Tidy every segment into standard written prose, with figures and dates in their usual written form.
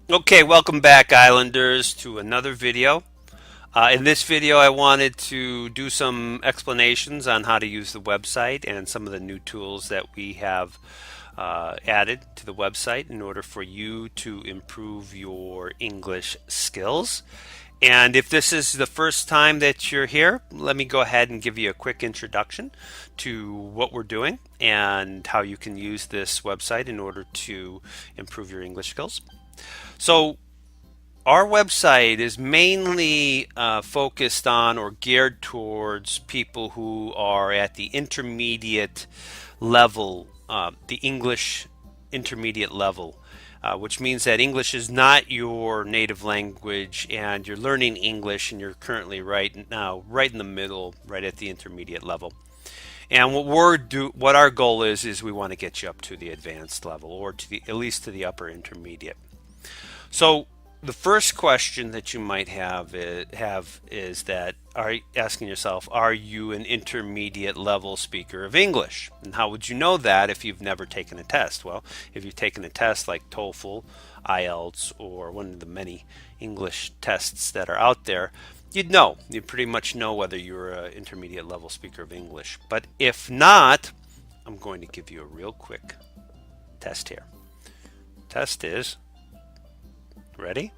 Okay, welcome back, Islanders, to another video. In this video, I wanted to do some explanations on how to use the website and some of the new tools that we have added to the website in order for you to improve your English skills. And if this is the first time that you're here, let me go ahead and give you a quick introduction to what we're doing and how you can use this website in order to improve your English skills. So, our website is mainly focused on or geared towards people who are at the intermediate level, the English intermediate level, which means that English is not your native language and you're learning English and you're currently right now right in the middle, right at the intermediate level. And what our goal is we want to get you up to the advanced level or to the at least to the upper intermediate. So the first question that you might have is that are you asking yourself, are you an intermediate level speaker of English? And how would you know that if you've never taken a test? Well, if you've taken a test like TOEFL, IELTS, or one of the many English tests that are out there, you'd know. You'd pretty much know whether you're an intermediate level speaker of English. But if not, I'm going to give you a real quick test here. Test is, ready?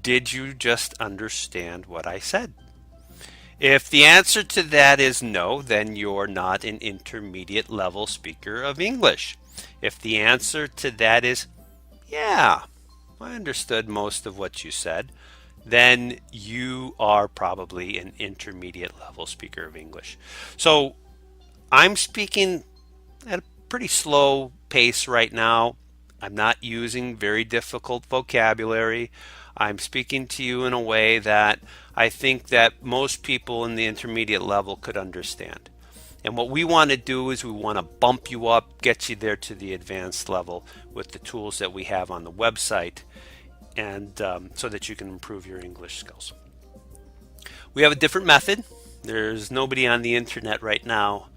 Did you just understand what I said? If the answer to that is no, then you're not an intermediate level speaker of English. If the answer to that is yeah, I understood most of what you said, then you are probably an intermediate level speaker of English. So I'm speaking at a pretty slow pace right now. I'm not using very difficult vocabulary. I'm speaking to you in a way that I think that most people in the intermediate level could understand. And what we want to do is we want to bump you up, get you there to the advanced level with the tools that we have on the website, and so that you can improve your English skills. We have a different method. There's nobody on the internet right now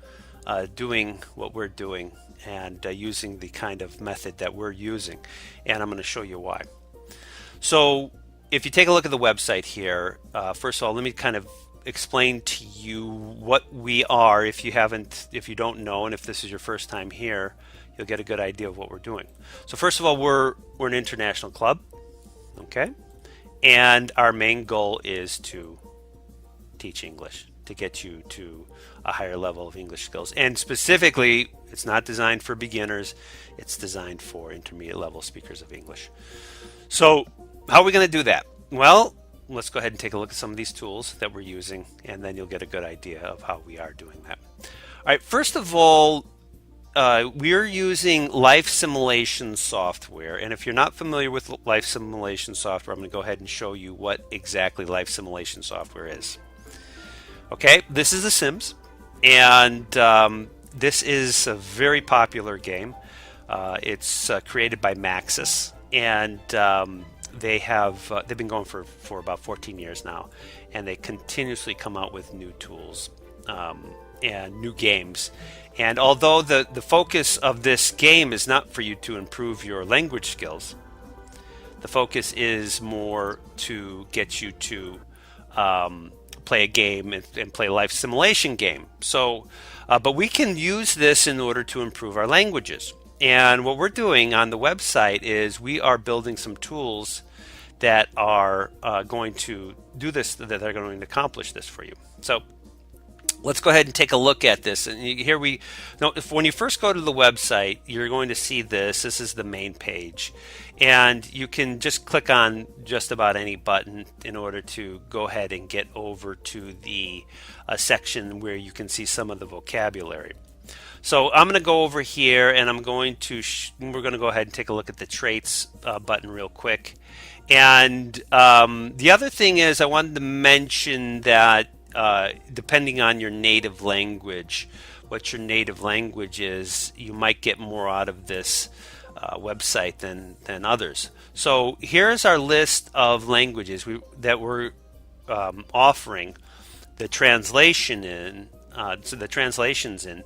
doing what we're doing and using the kind of method that we're using. And I'm going to show you why. So if you take a look at the website here, first of all, let me kind of explain to you what we are if you don't know, and if this is your first time here, you'll get a good idea of what we're doing. So first of all, we're an international club, okay? And our main goal is to teach English, to get you to a higher level of English skills. And specifically, it's not designed for beginners, it's designed for intermediate level speakers of English. So, how are we going to do that? Well, let's go ahead and take a look at some of these tools that we're using, and then you'll get a good idea of how we are doing that. All right, first of all, we're using life simulation software, and if you're not familiar with life simulation software, I'm going to go ahead and show you what exactly life simulation software is. Okay, this is The Sims, and this is a very popular game. It's created by Maxis, and they've been going for about 14 years now, and they continuously come out with new tools and new games. And although the focus of this game is not for you to improve your language skills, the focus is more to get you to play a game and play a life simulation game. So, but we can use this in order to improve our languages. And what we're doing on the website is we are building some tools that are going to do this, that are going to accomplish this for you. So let's go ahead and take a look at this. And here when you first go to the website, you're going to see this. This is the main page. And you can just click on just about any button in order to go ahead and get over to the section where you can see some of the vocabulary. So I'm going to go over here and we're going to go ahead and take a look at the traits button real quick. And the other thing is I wanted to mention that depending on your native language, what your native language is, you might get more out of this website than others. So here's our list of languages that we're offering the translation in so the translations in.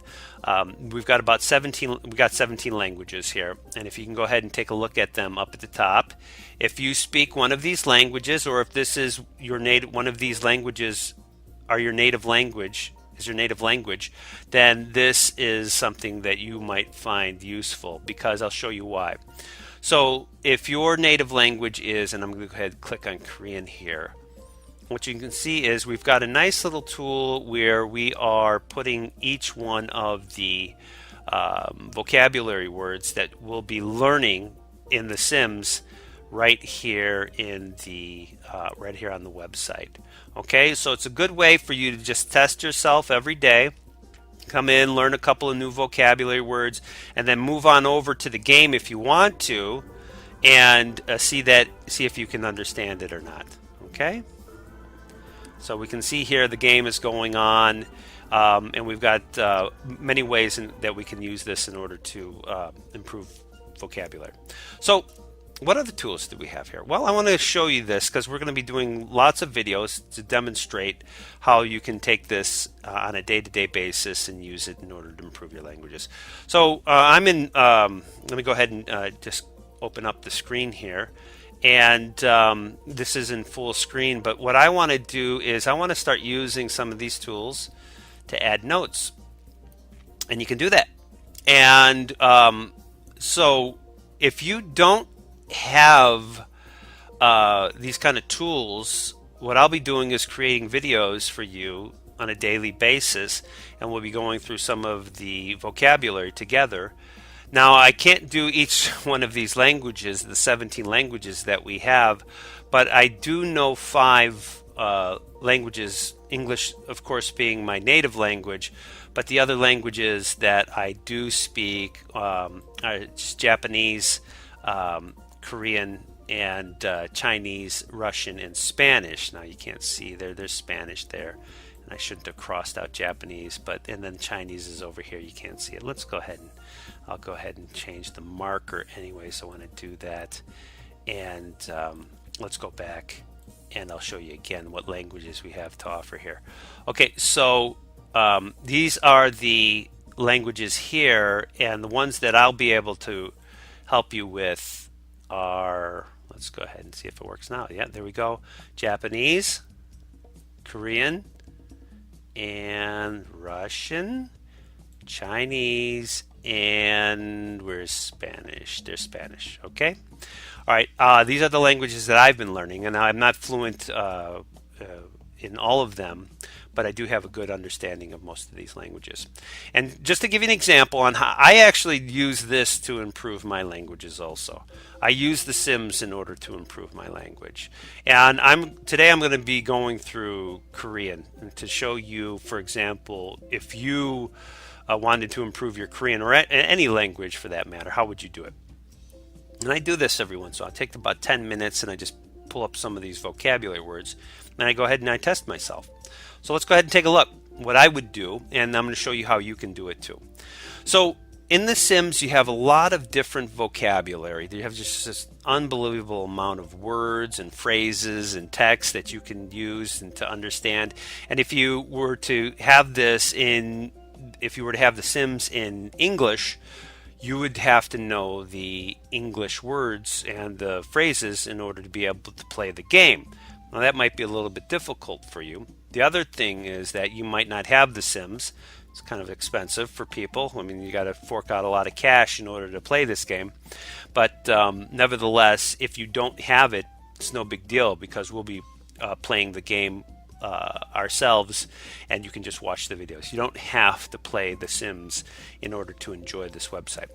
We've got about 17. We got 17 languages here, and if you can go ahead and take a look at them up at the top, if you speak one of these languages, or if this is your native, one of these languages are your native language, then this is something that you might find useful, because I'll show you why. So if your native language is, and I'm going to go ahead and click on Korean here, what you can see is we've got a nice little tool where we are putting each one of the vocabulary words that we'll be learning in the Sims right here in the right here on the website. Okay, so it's a good way for you to just test yourself every day. Come in, learn a couple of new vocabulary words, and then move on over to the game if you want to, and see if you can understand it or not. Okay. So we can see here the game is going on, and we've got many ways that we can use this in order to improve vocabulary. So what other tools do we have here? Well, I want to show you this because we're going to be doing lots of videos to demonstrate how you can take this on a day-to-day basis and use it in order to improve your languages. So I'm in, let me go ahead and just open up the screen here. And this is in full screen, but what I want to do is I want to start using some of these tools to add notes, and you can do that. And so if you don't have these kind of tools, what I'll be doing is creating videos for you on a daily basis, and we'll be going through some of the vocabulary together. Now, I can't do each one of these languages, the 17 languages that we have, but I do know 5 languages, English, of course, being my native language, but the other languages that I do speak are Japanese, Korean, and Chinese, Russian, and Spanish. Now, you can't see there's Spanish there. I shouldn't have crossed out Japanese, and then Chinese is over here. You can't see it. Let's go ahead and I'll go ahead and change the marker anyway, so I want to do that. And let's go back and I'll show you again what languages we have to offer here. Okay, so these are the languages here, and the ones that I'll be able to help you with are, let's go ahead and see if it works now. Yeah, there we go. Japanese, Korean, and Russian, Chinese, and where's Spanish? There's Spanish. Okay. All right. These are the languages that I've been learning, and I'm not fluent in all of them, but I do have a good understanding of most of these languages. And just to give you an example on how I actually use this to improve my languages also. I use the Sims in order to improve my language. And today I'm going to be going through Korean to show you, for example, if you wanted to improve your Korean, or any language for that matter, how would you do it? And I do this every once in a while. I take about 10 minutes and I just pull up some of these vocabulary words, and I go ahead and I test myself. So let's go ahead and take a look what I would do, and I'm going to show you how you can do it too. So in the Sims, you have a lot of different vocabulary. You have just this unbelievable amount of words and phrases and text that you can use and to understand. And if you were to have the Sims in English, you would have to know the English words and the phrases in order to be able to play the game. Now that might be a little bit difficult for you. The other thing is that you might not have the Sims. It's kind of expensive for people. I mean, you got to fork out a lot of cash in order to play this game. But nevertheless, if you don't have it, it's no big deal, because we'll be playing the game ourselves, and you can just watch the videos. You don't have to play the Sims in order to enjoy this website.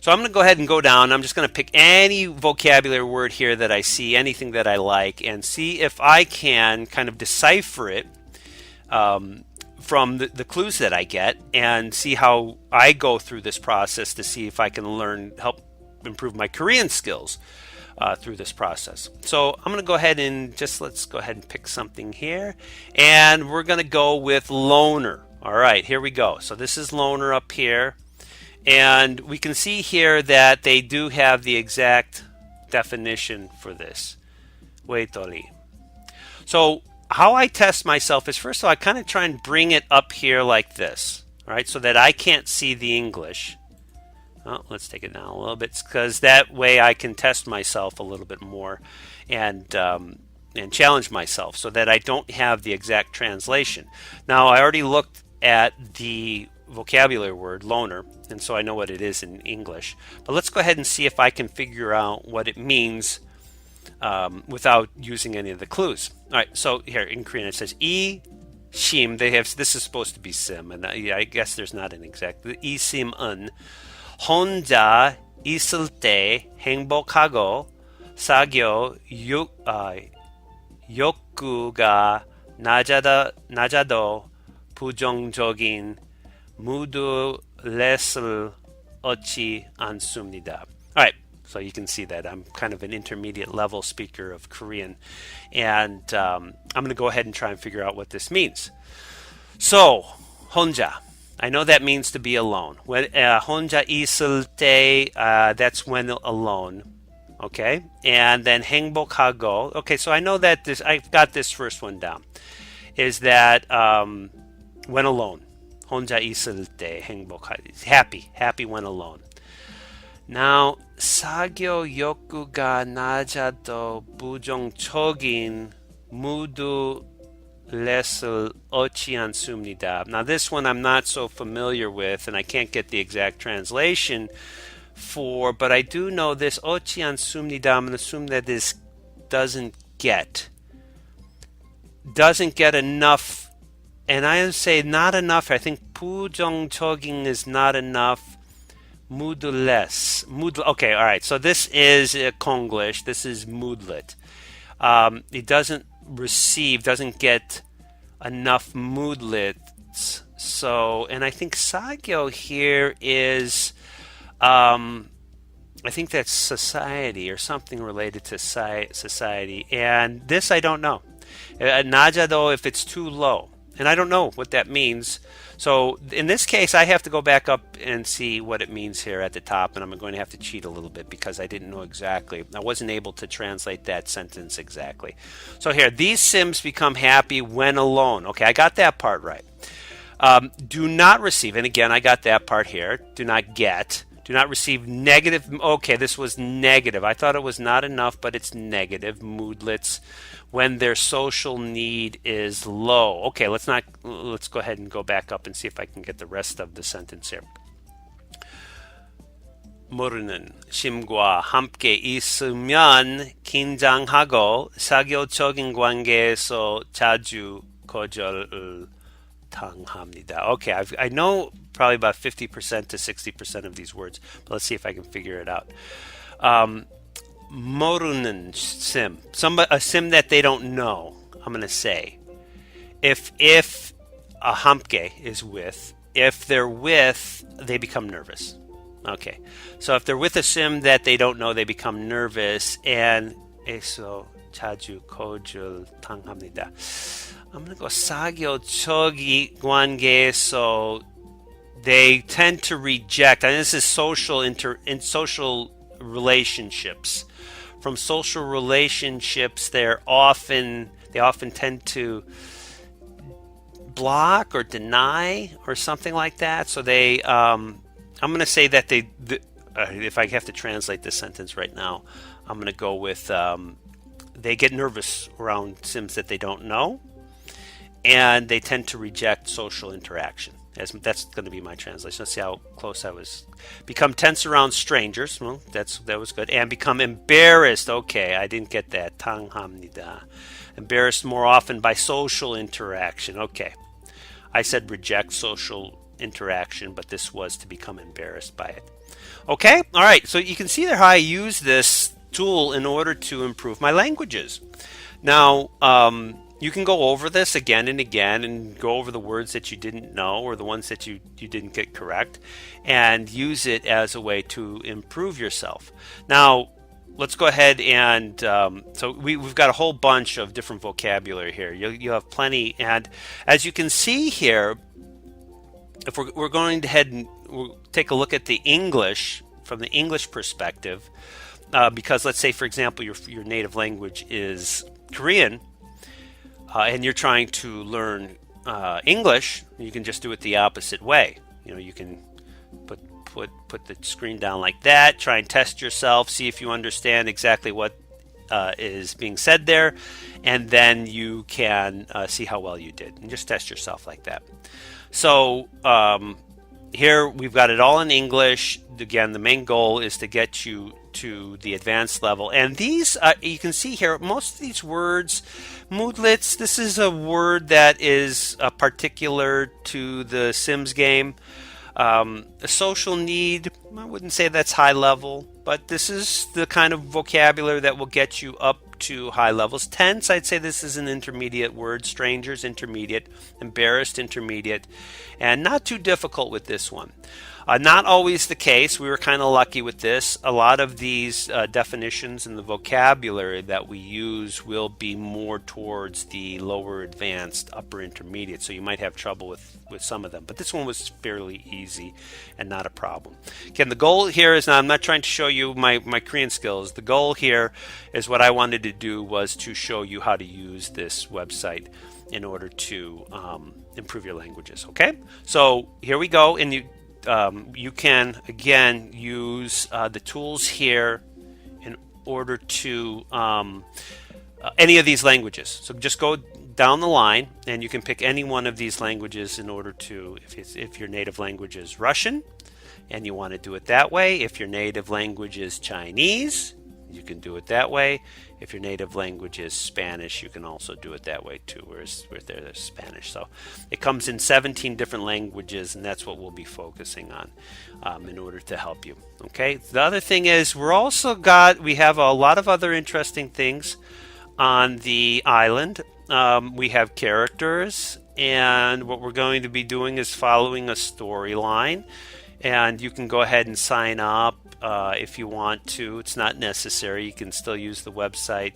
So I'm going to go ahead and go down. I'm just going to pick any vocabulary word here that I see, anything that I like, and see if I can kind of decipher it from the clues that I get, and see how I go through this process to see if I can help improve my Korean skills through this process. So I'm going to go ahead and let's go ahead and pick something here, and we're going to go with loner. All right, here we go. So this is loner up here, and we can see here that they do have the exact definition for this. Weitori. So how I test myself is, first of all, I kind of try and bring it up here like this, all right, so that I can't see the English. Oh, let's take it down a little bit, because that way I can test myself a little bit more and challenge myself so that I don't have the exact translation. Now, I already looked at the vocabulary word loner, and so I know what it is in English. But let's go ahead and see if I can figure out what it means without using any of the clues. All right, so here in Korean it says "I sim." They have, this is supposed to be sim, and I guess there's not an exact. "I sim은 혼자 있을 때 행복하고 사교 욕구가 낮아도 부정적인 무드렛을 얻지 않습니다. All right, so you can see that I'm kind of an intermediate level speaker of Korean, and I'm going to go ahead and try and figure out what this means. So, 혼자. I know that means to be alone. When 혼자 있을 때, that's when alone. Okay, and then 행복하고. Okay, so I know that this. I've got this first one down. Is that when alone? 혼자 있을 때 행복하고. Happy when alone. Now, 사교 욕구가 낮아도 부정적인 무드렛을 얻지 않습니다. Now, this one I'm not so familiar with, and I can't get the exact translation for, but I do know this 얻지 않습니다. I'm going to assume that this doesn't get enough, and I would say not enough. I think 부정적인 is not enough. Moodless. Okay, all right. So this is Konglish. This is moodlet. It doesn't get enough moodlets. So, and I think Sagyo here is, I think that's society or something related to society. And this I don't know. Najado, if it's too low. And I don't know what that means. So in this case, I have to go back up and see what it means here at the top, and I'm going to have to cheat a little bit because I didn't know exactly. I wasn't able to translate that sentence exactly. So here, these Sims become happy when alone. Okay, I got that part right. Do not receive, and again, I got that part here. Do not get. Do not receive negative. Okay, this was negative. I thought it was not enough, but it's negative. Moodlets when their social need is low. Okay, let's go ahead and go back up and see if I can get the rest of the sentence here. 모르는 심과 함께 있으면 긴장하고 사교적인 관계에서 자주 거절을 당합니다. Okay, I know probably about 50% to 60% of these words, but let's see if I can figure it out. 모르는 sim, a sim that they don't know. I'm going to say, if a 함께 is with, if they're with, they become nervous. Okay, so if they're with a sim that they don't know, they become nervous, and eso 자주 거절 당합니다. I'm going to go 사교적인 관계에서 they tend to reject, and this is social social relationships. From social relationships, they often tend to block or deny or something like that. So they, I'm going to say that if I have to translate this sentence right now, I'm going to go with they get nervous around Sims that they don't know, and they tend to reject social interaction. That's going to be my translation. Let's see how close I was. Become tense around strangers. Well, that was good. And become embarrassed. Okay, I didn't get that. 당합니다. Embarrassed more often by social interaction. Okay. I said reject social interaction, but this was to become embarrassed by it. Okay? All right. So you can see there how I use this tool in order to improve my languages. Now, you can go over this again and again and go over the words that you didn't know or the ones that you didn't get correct and use it as a way to improve yourself. Now, let's go ahead and so we've got a whole bunch of different vocabulary here. You have plenty, and as you can see here, if we're going ahead and we'll take a look at the English from the English perspective, because let's say, for example, your native language is Korean. and you're trying to learn English, you can just do it the opposite way. You can put the screen down like that, try and test yourself, see if you understand exactly what is being said there, and then you can see how well you did, and just test yourself like that. So here we've got it all in English. Again, the main goal is to get you to the advanced level. And these, you can see here, most of these words, moodlets, this is a word that is particular to the Sims game. A social need, I wouldn't say that's high level, but this is the kind of vocabulary that will get you up to high levels. Tense, I'd say this is an intermediate word. Strangers, intermediate. Embarrassed, intermediate. And not too difficult with this one. Not always the case. We were kind of lucky with this. A lot of these definitions and the vocabulary that we use will be more towards the lower advanced, upper intermediate. So you might have trouble with some of them. But this one was fairly easy and not a problem. Again, the goal here is, now I'm not trying to show you my Korean skills. The goal here is, what I wanted to do was to show you how to use this website in order to improve your languages. Okay, so here we go, and you can again use the tools here in order to any of these languages. So just go down the line and you can pick any one of these languages in order to, if your native language is Russian and you want to do it that way. If your native language is Chinese, you can do it that way. If your native language is Spanish, you can also do it that way too, whereas there's Spanish. So it comes in 17 different languages, and that's what we'll be focusing on in order to help you. Okay. The other thing is, we have a lot of other interesting things on the island. We have characters, and what we're going to be doing is following a storyline. And you can go ahead and sign up if you want to. It's not necessary. You can still use the website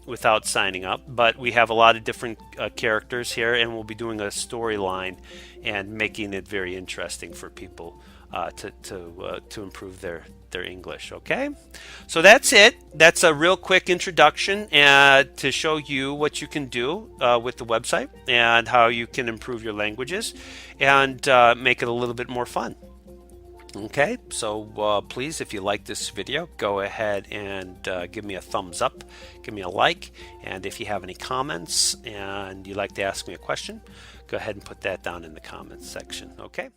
without signing up. But we have a lot of different characters here, and we'll be doing a storyline and making it very interesting for people to improve their English. Okay, so that's it. That's a real quick introduction to show you what you can do with the website and how you can improve your languages and make it a little bit more fun. Okay, so please, if you like this video, go ahead and give me a thumbs up, give me a like, and if you have any comments and you'd like to ask me a question, go ahead and put that down in the comments section. Okay.